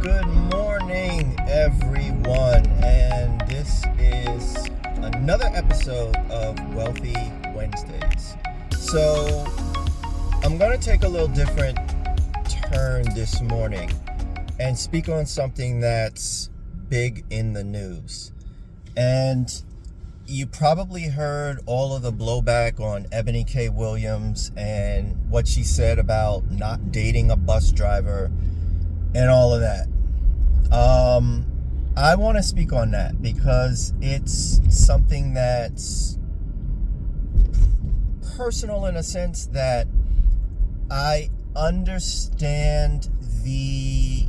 Good morning, everyone, and this is another episode of Wealthy Wednesdays. So, I'm going to take a little different turn this morning and speak on something that's big in the news. And you probably heard all of the blowback on Eboni K and what she said about not dating a bus driver and all of that. I want to speak on that because it's something that's personal in a sense that I understand the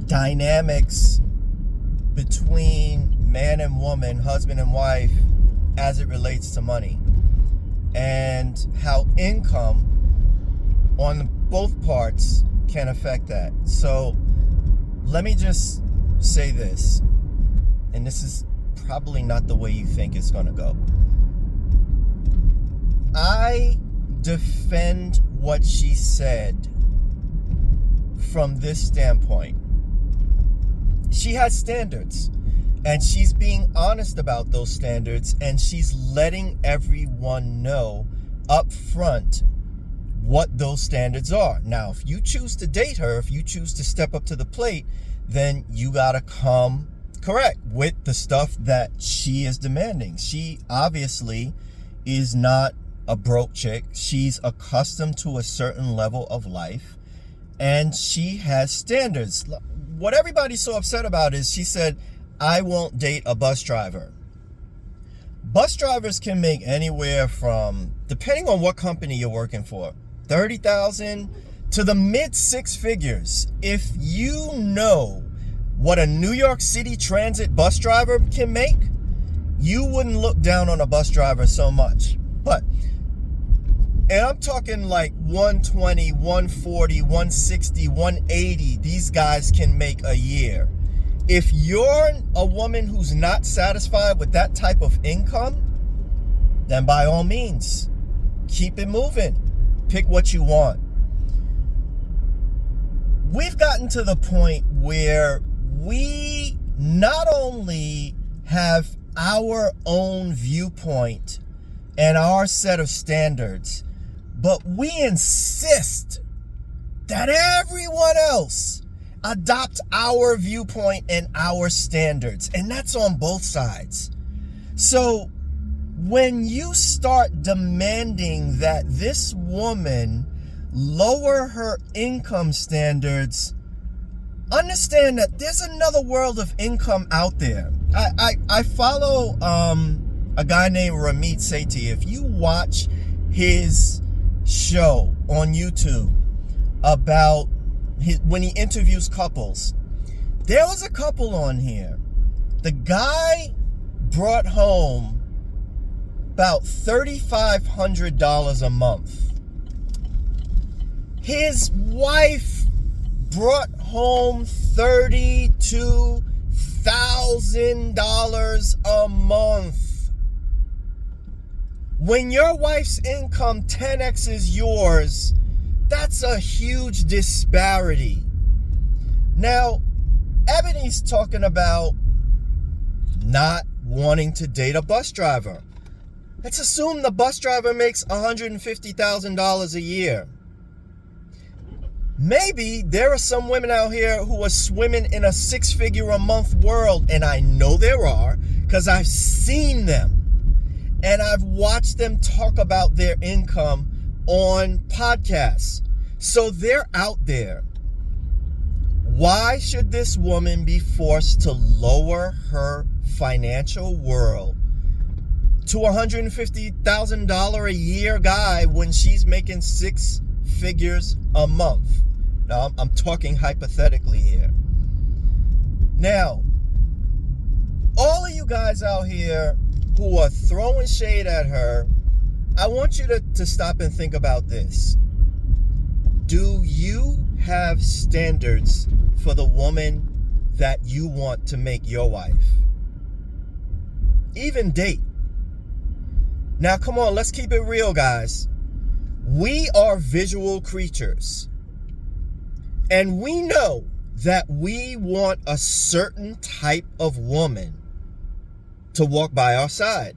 dynamics between man and woman, husband and wife, as it relates to money, and how income on both parts can affect that. So let me just say this, and this is probably not the way you think it's going to go. I defend what she said from this standpoint. She has standards, and she's being honest about those standards, and she's letting everyone know up front what those standards are. Now, if you choose to date her, if you choose to step up to the plate, then you gotta come correct with the stuff that she is demanding. She obviously is not a broke chick. She's accustomed to a certain level of life, and she has standards. What everybody's so upset about is she said, I won't date a bus driver. Bus drivers can make anywhere from, depending on what company you're working for, $30,000 to the mid six figures. If you know what a New York City Transit bus driver can make, you wouldn't look down on a bus driver so much. And I'm talking like 120, 140, 160, 180, these guys can make a year. If you're a woman who's not satisfied with that type of income, then by all means, keep it moving. Pick what you want. We've gotten to the point where we not only have our own viewpoint and our set of standards, but we insist that everyone else adopt our viewpoint and our standards. And that's on both sides. So when you start demanding that this woman lower her income standards, understand that there's another world of income out there. I follow a guy named Ramit Sethi. If you watch his show on YouTube about when he interviews couples, there was a couple on here. The guy brought home about $3,500 a month. His wife brought home $32,000 a month. When your wife's income 10x's yours, that's a huge disparity. Now, Ebony's talking about not wanting to date a bus driver. Let's assume the bus driver makes $150,000 a year. Maybe there are some women out here who are swimming in a six-figure-a-month world, and I know there are because I've seen them. And I've watched them talk about their income on podcasts. So they're out there. Why should this woman be forced to lower her financial world to $150,000 a year guy when she's making six figures a month? Now, I'm talking hypothetically here. Now, all of you guys out here who are throwing shade at her, I want you to stop and think about this. Do you have standards for the woman that you want to make your wife? Even date. Now, come on, let's keep it real, guys. We are visual creatures. And we know that we want a certain type of woman to walk by our side.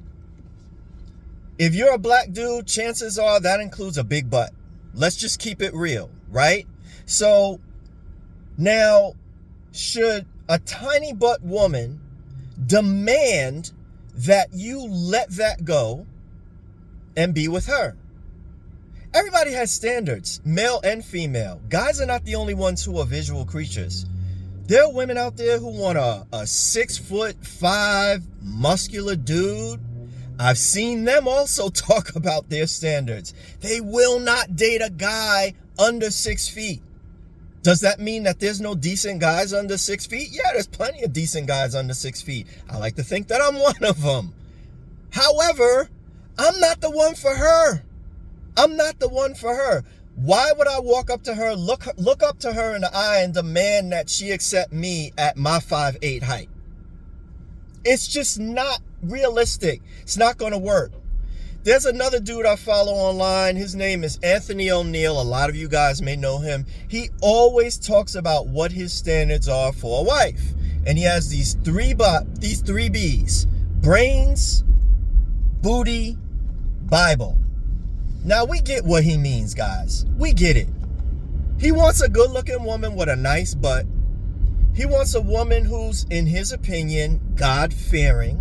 If you're a black dude, chances are that includes a big butt. Let's just keep it real, right? So now, should a tiny butt woman demand that you let that go and be with her? Everybody has standards, male and female. Guys are not the only ones who are visual creatures. There are women out there who want a 6'5" muscular dude. I've seen them also talk about their standards. They will not date a guy under 6 feet. Does that mean that there's no decent guys under 6 feet? Yeah, there's plenty of decent guys under 6 feet. I like to think that I'm one of them. However, I'm not the one for her. I'm not the one for her. Why would I walk up to her, look up to her in the eye and demand that she accept me at my 5'8" height? It's just not realistic. It's not going to work. There's another dude I follow online. His name is Anthony O'Neill. A lot of you guys may know him. He always talks about what his standards are for a wife. And he has these three B's: brains, booty, Bible. Now, we get what he means, guys. We get it. He wants a good-looking woman with a nice butt. He wants a woman who's, in his opinion, God-fearing.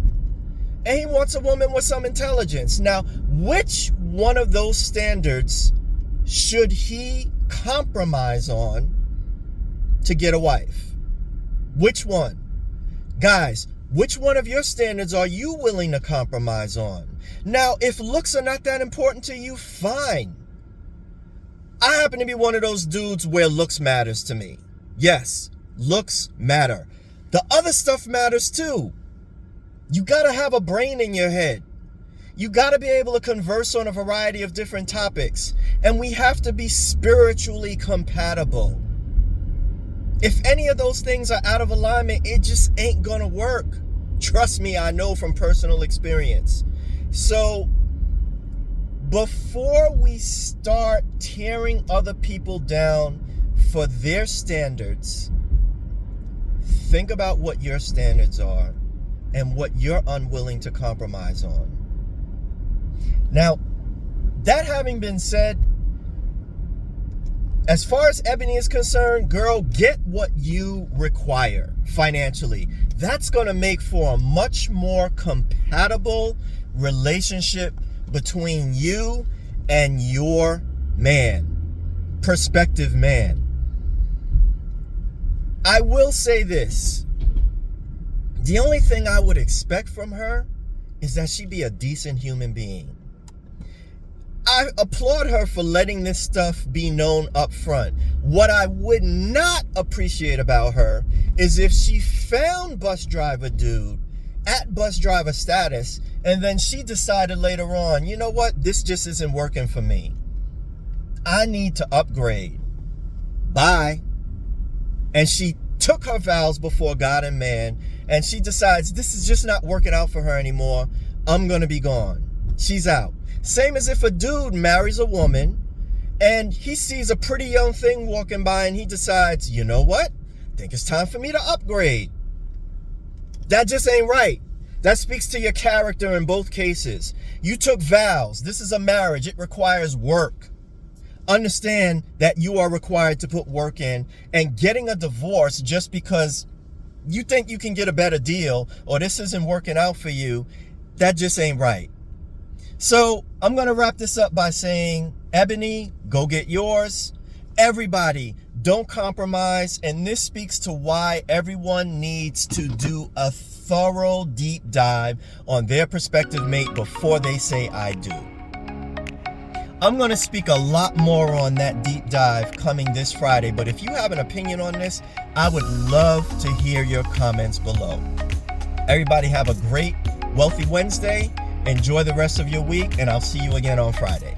And he wants a woman with some intelligence. Now, which one of those standards should he compromise on to get a wife? Which one? Guys, which one of your standards are you willing to compromise on? Now, if looks are not that important to you, fine. I happen to be one of those dudes where looks matters to me. Yes, looks matter. The other stuff matters too. You gotta have a brain in your head. You gotta be able to converse on a variety of different topics. And we have to be spiritually compatible. If any of those things are out of alignment, it just ain't gonna work. Trust me, I know from personal experience. So, before we start tearing other people down for their standards, think about what your standards are and what you're unwilling to compromise on. Now, that having been said, as far as Eboni is concerned, girl, get what you require financially. That's going to make for a much more compatible relationship between you and your man, prospective man. I will say this. The only thing I would expect from her is that she be a decent human being. I applaud her for letting this stuff be known up front. What I would not appreciate about her is if she found bus driver dude at bus driver status and then she decided later on, you know what, this just isn't working for me. I need to upgrade. Bye. And she took her vows before God and man, and she decides this is just not working out for her anymore. I'm going to be gone. She's out. Same as if a dude marries a woman and he sees a pretty young thing walking by and he decides, you know what? I think it's time for me to upgrade. That just ain't right. That speaks to your character in both cases. You took vows. This is a marriage. It requires work. Understand that you are required to put work in, and getting a divorce just because you think you can get a better deal or this isn't working out for you, that just ain't right. So I'm going to wrap this up by saying, Eboni, go get yours. Everybody, don't compromise. And this speaks to why everyone needs to do a thorough deep dive on their prospective mate before they say I do. I'm going to speak a lot more on that deep dive coming this Friday, but if you have an opinion on this, I would love to hear your comments below. Everybody have a great, wealthy Wednesday. Enjoy the rest of your week, and I'll see you again on Friday.